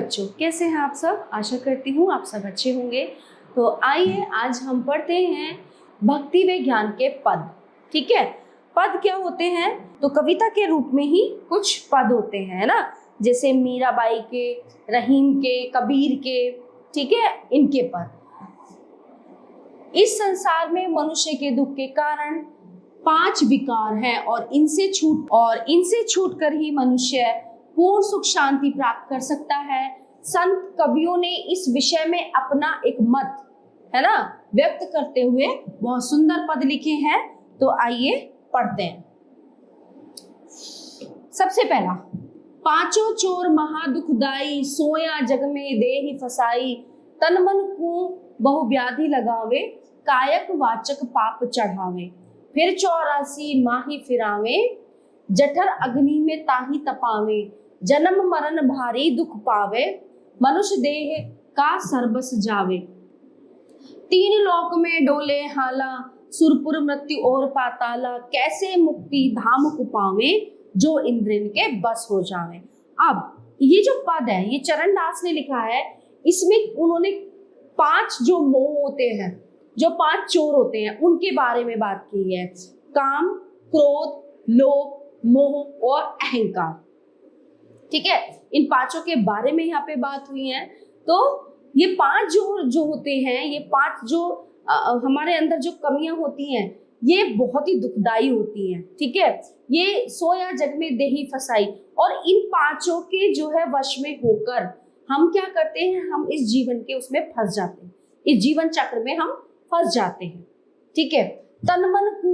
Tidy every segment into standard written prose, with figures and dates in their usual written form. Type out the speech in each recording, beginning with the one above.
बच्चों, कैसे हैं आप सब। आशा करती हूँ आप सब अच्छे होंगे। तो आइए आज हम पढ़ते हैं भक्ति व ज्ञान के पद। ठीक है, पद क्या होते हैं? तो कविता के रूप में ही कुछ पद होते हैं, है ना। जैसे मीराबाई के, रहीम के, कबीर के, ठीक है, इनके पद। इस संसार में मनुष्य के दुख के कारण 5 विकार हैं और इनसे छूट कर ही मनुष्य पूर्ण सुख शांति प्राप्त कर सकता है। संत कवियों ने इस विषय में अपना एक मत, है ना, व्यक्त करते हुए बहुत सुंदर पद लिखे हैं। तो आइए पढ़ते हैं। सबसे पहला, पांचों चोर महादुखदाई, सोया जग में देहि फसाई, तन मन को बहु व्याधि लगावे, कायक वाचक पाप चढ़ावे, फिर 84 माही फिरावे, जठर अग्नि में ताही तपावे, जन्म मरण भारी दुख पावे, मनुष्य देह का सर्बस जावे, 3 लोक में डोले हाला, सुरपुर मृत्यु और पाताला, कैसे मुक्ति धाम को पावे, जो इंद्रिन के बस हो जावे। अब ये जो पद है, ये चरण दास ने लिखा है। इसमें उन्होंने 5 जो मोह होते हैं, जो 5 चोर होते हैं, उनके बारे में बात की है। काम, क्रोध, लोभ, मोह और अहंकार। ठीक है, इन 5 के बारे में यहाँ पे बात हुई है। तो ये 5 जो होते हैं, ये 5 जो हमारे अंदर जो कमियां होती हैं, ये बहुत ही दुखदाई होती हैं। ठीक है, ये सोया जग में देहि फसाई, और इन 5 के जो है वश में होकर हम क्या करते हैं, हम इस जीवन के उसमें फंस जाते हैं, इस जीवन चक्र में हम फंस जाते हैं। ठीक है, तन मन को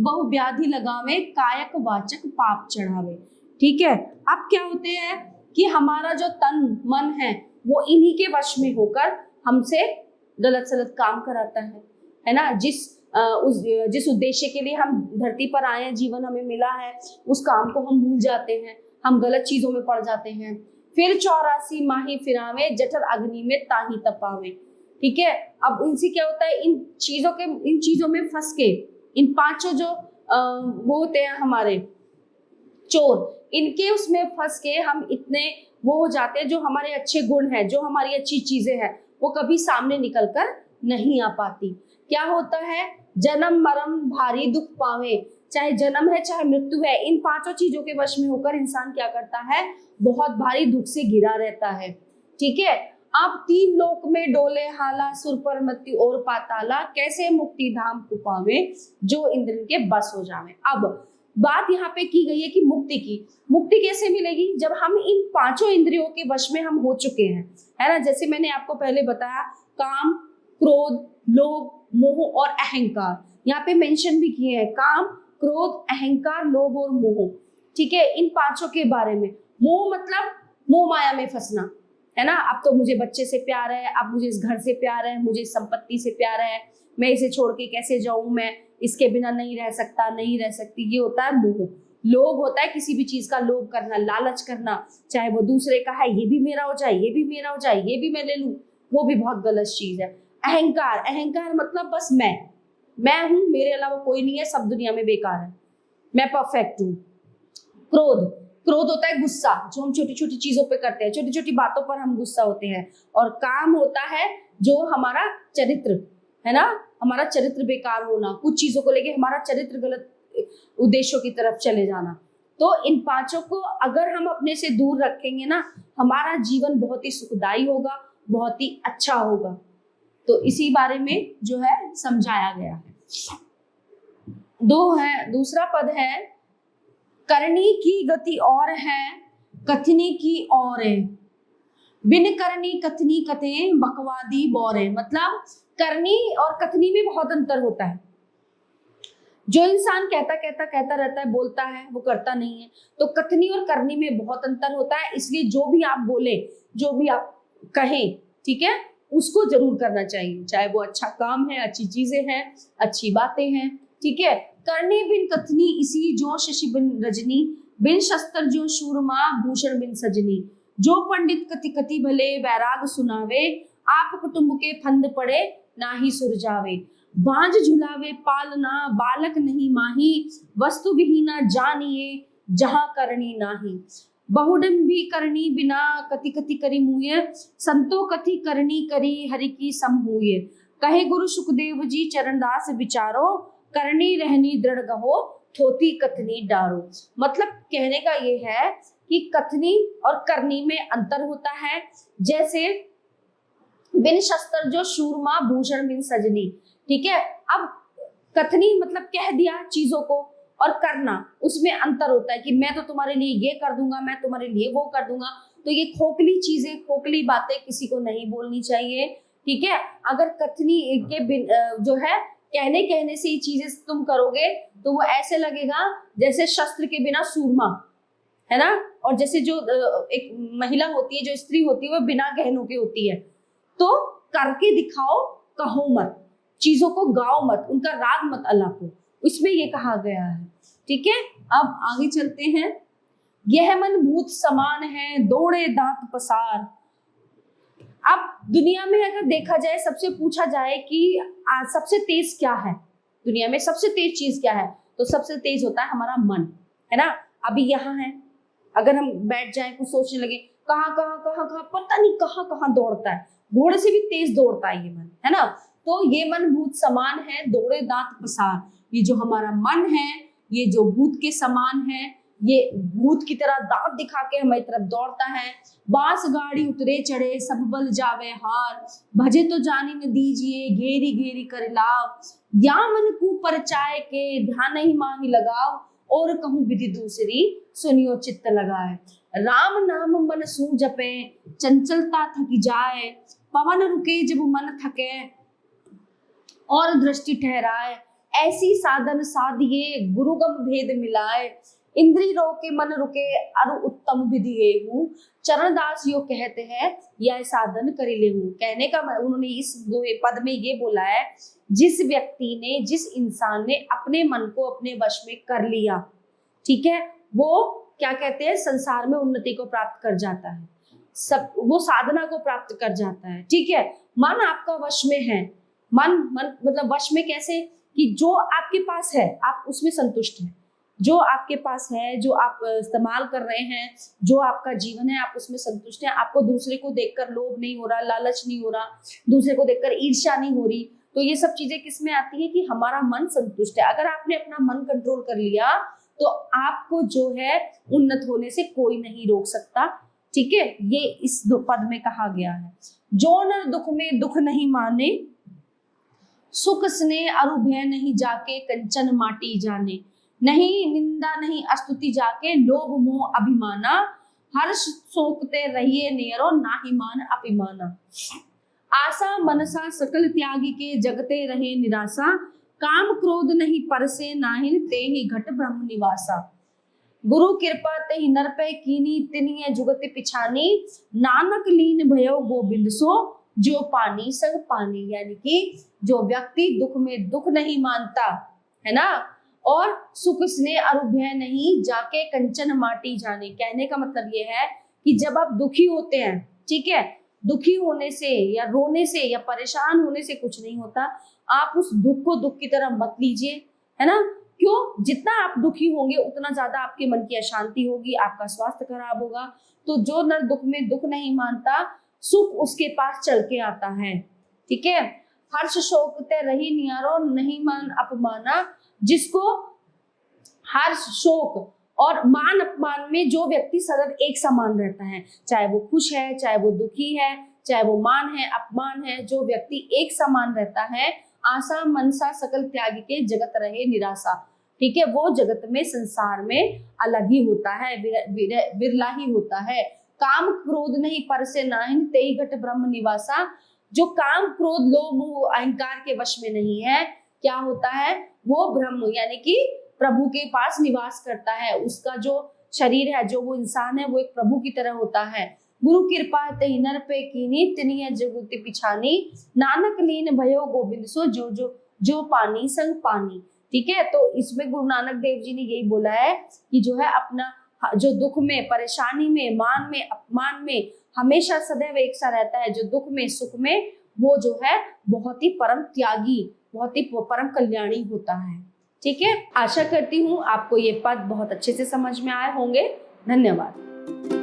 बहु व्याधि लगावे, कायक वाचक पाप चढ़ावे। ठीक है, अब क्या होते हैं कि हमारा जो तन मन है वो इन्हीं के वश में होकर हमसे गलत सलत काम कराता है ना। जिस उद्देश्य के लिए हम धरती पर आए हैं, जीवन हमें मिला है, उस काम को हम भूल जाते हैं, हम गलत चीजों में पड़ जाते हैं। फिर 84 माही फिरावे, जठर अग्नि में ताही तपावे। ठीक है, अब इनसे क्या होता है, इन चीजों में फंस के, इन 5 जो वो होते हैं हमारे चोर, इनके उसमें फंस के हम इतने वो हो जाते हैं, जो हमारे अच्छे गुण हैं, जो हमारी अच्छी चीजें हैं, वो कभी सामने निकल कर नहीं आ पाती। क्या होता है, जन्म मरण भारी दुख पावे, चाहे जन्म है चाहे मृत्यु है, इन 5 चीजों के वश में होकर इंसान क्या करता है, बहुत भारी दुख से घिरा रहता है। ठीक है, अब 3 लोक में डोले हाला, सुर पर मृत्यु और पाताला, कैसे मुक्ति धाम को पावे, जो इंद्र के बस हो जावे। अब बात यहाँ पे की गई है कि मुक्ति कैसे मिलेगी, जब हम इन 5 इंद्रियों के वश में हम हो चुके हैं, है ना। जैसे मैंने आपको पहले बताया, काम, क्रोध, लोभ, मोह और अहंकार, यहाँ पे मेंशन भी किए हैं, काम, क्रोध, अहंकार, लोभ और मोह। ठीक है, इन 5 के बारे में। मोह मतलब मोह माया में फंसना, है ना। अब तो मुझे बच्चे से प्यार है, अब मुझे इस घर से प्यार है, मुझे इस संपत्ति से प्यार है, मैं इसे छोड़ के कैसे जाऊं, मैं इसके बिना नहीं रह सकता, नहीं रह सकती, ये होता है मोह। लोभ होता है किसी भी चीज का लोभ करना, लालच करना, चाहे वो दूसरे का है, ये भी मेरा हो जाए, ये भी मेरा हो जाए, ये भी मैं ले लूं, वो भी बहुत गलत चीज है। अहंकार मतलब बस मैं हूं, मेरे अलावा कोई नहीं है, सब दुनिया में बेकार है, मैं परफेक्ट हूं। क्रोध होता है गुस्सा, जो हम छोटी छोटी चीजों पे करते हैं, छोटी छोटी बातों पर हम गुस्सा होते हैं। और काम होता है जो हमारा चरित्र, है ना, हमारा चरित्र बेकार होना, कुछ चीजों को लेके हमारा चरित्र गलत उद्देश्यों की तरफ चले जाना। तो इन 5 को अगर हम अपने से दूर रखेंगे ना, हमारा जीवन बहुत ही सुखदायी होगा, बहुत ही अच्छा होगा। तो इसी बारे में जो है समझाया गया है। दूसरा पद है, करनी की गति और है, कथनी की और है, बिन करनी कथनी कथे, बकवादी बोरे। मतलब करनी और कथनी में बहुत अंतर होता है। जो इंसान कहता रहता है, बोलता है, वो करता नहीं है। तो कथनी और करनी में बहुत अंतर होता है। इसलिए जो भी आप बोले, जो भी आप कहें, ठीक है, उसको जरूर करना चाहिए, चाहे वो अच्छा काम है, अच्छी चीजें हैं, अच्छी बातें हैं। ठीक है, करनी बिन कथनी इसी, जो शशि बिन रजनी, बिन शस्त्र जो शूरमा, भूषण बिन सजनी, जो पंडित कति कति भले, वैराग सुनावे, आप कुटुंब के फंद पड़े, ना ही सुरजावे, बांझ झुलावे पालना, बालक नहीं माही, वस्तु विहीना जानिए, जहां करनी नाही। बहुडंभी करनी बिना कति कति करी मुए, संतो कति करनी करी हरि की सम हुए। कहे गुरु सुखदेव जी चरणदास विचारो, करनी रहनी दृढ़ गहो थोती कथनी डारो। मतलब कहने का ये है कि कथनी और करनी में अंतर होता है। जैसे बिन शस्त्र जो शूरमा भूषण बिन सजनी, ठीक है। अब कथनी मतलब कह दिया चीजों को, और करना उसमें अंतर होता है कि मैं तो तुम्हारे लिए ये कर दूंगा, मैं तुम्हारे लिए वो कर दूंगा। तो ये खोखली चीजें, खोखली बातें किसी को नहीं बोलनी चाहिए, ठीक है। अगर कथनी के जो है कहने से ही चीजें तुम करोगे तो वो ऐसे लगेगा जैसे शस्त्र के बिना सूरमा, है ना। और जैसे जो एक महिला होती है, जो स्त्री होती है, वो बिना गहनों के होती है। तो करके दिखाओ, कहो मत, चीजों को गाओ मत, उनका राग मत अलापो, इसमें ये कहा गया है, ठीक है। अब आगे चलते हैं। यह मन भूत समान है, दौड़े दांत पसार। अब दुनिया में अगर देखा जाए, सबसे पूछा जाए कि सबसे तेज क्या है, दुनिया में सबसे तेज चीज क्या है, तो सबसे तेज होता है हमारा मन, है ना। अभी यहाँ है, अगर हम बैठ जाए कुछ सोचने लगे, कहाँ कहाँ कहाँ कहाँ पता नहीं कहाँ कहाँ दौड़ता है, घोड़े से भी तेज दौड़ता है ये मन, है ना। तो ये मन भूत समान है, दौड़े दांत पसार। ये जो हमारा मन है, ये जो भूत के समान है, ये भूत की तरह दांत दिखा के हमारी तरफ दौड़ता है। बांस गाड़ी उतरे चढ़े, सब बल जावे हार। भजे तो जानी न दीजिए, घेरी घेरी कर लाव। या मन को परचाए के, ध्यान ही माही लगाव। और कहूँ विधि दूसरी, सुनियो चित्त लगाए। राम नाम मन सू जपे, चंचलता थकी जाए। पवन रुके जब मन थके, और दृष्टि ठहराए। ऐसी साधन साधिए, गुरुगम भेद मिलाए। इंद्री रोके मन रुके, अरु उत्तम विधि हेहु। चरणदास यो कहते हैं, यह साधन करी लेहु। कहने का उन्होंने इस दो पद में ये बोला है, जिस व्यक्ति ने, जिस इंसान ने अपने मन को अपने वश में कर लिया, ठीक है, वो क्या कहते हैं, संसार में उन्नति को प्राप्त कर जाता है, सब वो साधना को प्राप्त कर जाता है, ठीक है। मन आपका वश में है, मन मतलब वश में कैसे, कि जो आपके पास है आप उसमें संतुष्ट हैं, जो आपके पास है, जो आप इस्तेमाल कर रहे हैं, जो आपका जीवन है, आप उसमें संतुष्ट हैं। आपको दूसरे को देखकर लोभ नहीं हो रहा, लालच नहीं हो रहा, दूसरे को देखकर ईर्ष्या नहीं हो रही। तो ये सब चीजें किसमें आती है कि हमारा मन संतुष्ट है। अगर आपने अपना मन कंट्रोल कर लिया तो आपको जो है उन्नत होने से कोई नहीं रोक सकता, ठीक है। ये इस पद में कहा गया है। जो नर दुख में दुख नहीं माने, सुख स्नेह अरु भय नहीं जाके, कंचन माटी जाने। नहीं निंदा नहीं अस्तुति जाके, लोभ मोह अभिमाना। हर्ष शोकते रहिए नियरो, नाहि मान अभिमाना। आशा मनसा सकल त्यागी के, जगते रहे निराशा। काम क्रोध नहीं परसे नाहिन, तेहि घट ब्रह्म निवासा। गुरु कृपा तेहि नर पे कीनी, तिनिय जुगति पिछानी। नानक लीन भयो गोबिंद सो, जो पानी संग पानी। यानी कि जो व्यक्ति दुख में दुख नहीं मानता, है ना, और सुख स्नेह अरु भय नहीं जाके, कंचन माटी जाने। कहने का मतलब ये है कि जब आप दुखी होते हैं, ठीक है, दुखी होने से या रोने से या परेशान होने से कुछ नहीं होता। आप उस दुख को दुख की तरह मत लीजिए, है ना। क्यों? जितना आप दुखी होंगे उतना ज्यादा आपके मन की अशांति होगी, आपका स्वास्थ्य खराब होगा। तो जो नर दुख में दुख नहीं मानता, सुख उसके पास चल के आता है, ठीक है। हर्ष शोक ते रही नियारो, नहीं मान अपमाना। जिसको हर्ष शोक और मान अपमान में जो व्यक्ति सदैव एक समान रहता है, चाहे वो खुश है, चाहे वो दुखी है, चाहे वो मान है अपमान है, जो व्यक्ति एक समान रहता है। आशा मनसा सकल त्यागी के, जगत रहे निराशा, ठीक है। वो जगत में, संसार में अलग ही होता है, विरला ही होता है। काम क्रोध नहीं परसे नाहिन, तेहि घट ब्रह्म निवासा। जो काम क्रोध लोभ अहंकार के वश में नहीं है, क्या होता है, वो ब्रह्म यानी कि प्रभु के पास निवास करता है। उसका जो शरीर है, जो वो इंसान है, वो एक प्रभु की तरह होता है। गुरु कृपा तेहि नर पे कीनी, तिनिय जुगति पिछानी। नानक लीन भयो गोबिंद सो, जो पानी संग पानी, ठीक है। तो इसमें गुरु नानक देव जी ने यही बोला है कि जो है अपना जो दुख में, परेशानी में, मान में, अपमान में हमेशा सदैव एक सा रहता है, जो दुख में सुख में, वो जो है बहुत ही परम त्यागी, बहुत ही परम कल्याणी होता है, ठीक है। आशा करती हूँ आपको ये पद बहुत अच्छे से समझ में आए होंगे। धन्यवाद। नमस्कार।